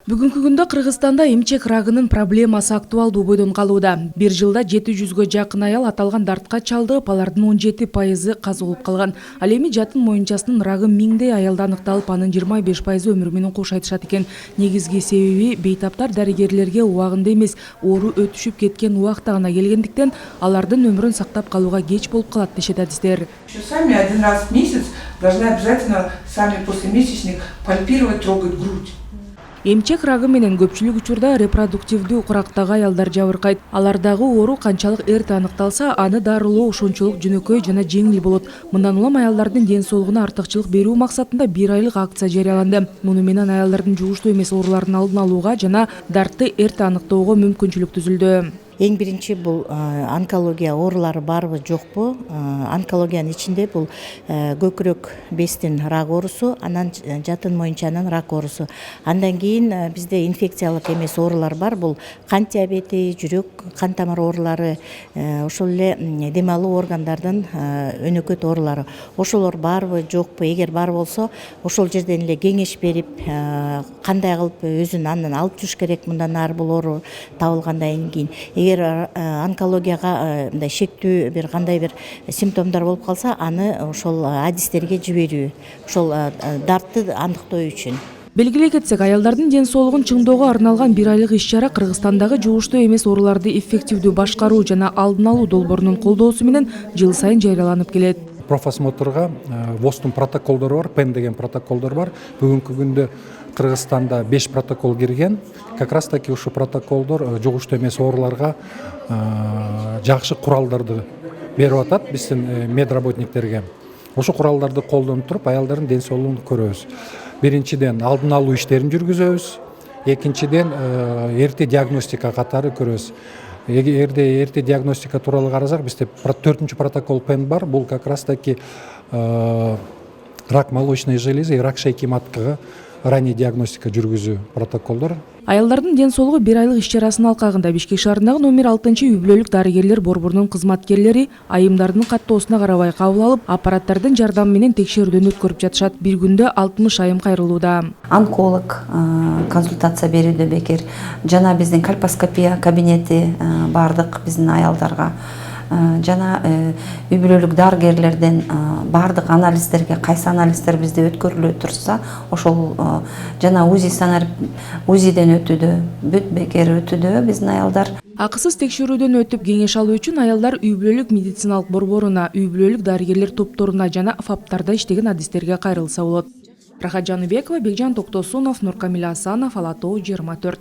Бүгүнкү күндө Кыргызстанда эмчек рагынын проблемасы актуалдуу бойдон калууда. Бир жылда 700-гө жакын аял аталган дартка чалдыгып, алардын 17% каза болуп калган. Ал эми жатын моюнчасынын рагы миңдей аялда аныкталып, анын 25% өмүрү менен кош айтышат экен. Негизги себеби бейтаптар дарыгерлерге убагында эмес, оору өтүшүп кеткен убакта гана келгендиктен, алардын өмүрүн сактап калууга кеч болуп калат дешет адистер. Сами один раз в месяц должны обязательно сами после месячных пальпировать, трогать грудь. Эмчек рагы менен көпчүлүк учурда репродуктивдүү курактагы аялдар жабыркайт. Алардагы оору канчалык эрте аныкталса, аны дарылоо ошончолук жөнөкөй жана жеңил болот. Мындан улам аялдардын ден соолугуна артыкчылык берүү максатында 1 айлык акция жарыяланды. Муну менен аялдардын жугуштуу эмес оорулардын алдын алууга жана дартты эрте аныктоого мүмкүнчүлүк түзүлдү. Эң биринчи бул онкология оорулары барбы жокпу? Онкологиянын ичинде бул көкүрөк бездин рак оорусу, анан жатын моюнчанын рак оорусу. Андан кийин бизде инфекциялык эмес оорулар бар. Бул кант диабети, жүрөк, кан тамыр оорулары, ошол эле дем алуу органдардын өнөкөт оорулары. Ошолор барбы жокпу? Эгер бар болсо, ошол жерден эле кеңеш берип, кандай кылып өзүн андан алып жүрүш керек мындан ары бул оору табылгандан кийин. Эгер онкологияга мындай шектүү бир кандай бир симптомдор болуп калса, аны ошол адистерге жиберүү, ошол дартты аныктоо үчүн. Белгилей кетсек, аялдардын ден соолугун чыңдоого арналган 1 айлык иш-чара Кыргызстандагы жугуштуу эмес ооруларды эффективдүү башкаруу жана алдын алуу долбоорунун колдоосу менен жыл сайын жарыяланып келет. Профосмотрга ВОЗдун протоколдору бар, ПЭН деген протоколдор бар. Бүгүнкү күндө Кыргызстанда 5 протокол кирген. Как раз таки ушу протоколдор жугуштуу эмес ооруларга жакшы куралдарды берип атат биздин медработниктерге. Ошо куралдарды колдонуп туруп, аялдардын ден соолугун көрөбүз. Биринчиден алдын алуу иштерин жүргүзөбүз. Экинчиден эрте диагностика катары көрөбүз. Эгерде эрте диагностика тууралуу карасак, бизде 4-чү протокол ПЭН бар. Бул как раз таки рак молочной железы и рак шейки маткага ранний диагностика жүргүзүү протоколдор. Аялдардын ден соолугу 1 айлык иш-чарасынын алкагында Бишкек шаарындагы номер 6 үй бүлөлүк дарыгерлер борборунун кызматкерлери айымдардын каттоосуна карабай кабыл алып, аппараттардын жардамы менен текшерүүдөн өткөрүп жатышат. Бир күндө 60 айым кайрылууда. Онколог консультация берүүдө бекер, жана биздин кальпоскопия кабинети бардык биздин аялдарга. Жана үй бүлөлүк дарыгерлерден бардык анализдерге, кайсы анализдер бизде өткөрүлө турса, ошол жана УЗИден өтүүдө, бүт бекер өтүүдө биздин аялдар. Акысыз текшерүүдөн өтүп кеңеш алуу үчүн аялдар үй бүлөлүк медициналык борборуна, үй бүлөлүк дарыгерлер топторуна жана ФАПтарда иштеген адистерге кайрылса болот. Рахат Жаныбекова, Бекжан Токтосунов, Нуркамил Асанов, Ала Тоо 24.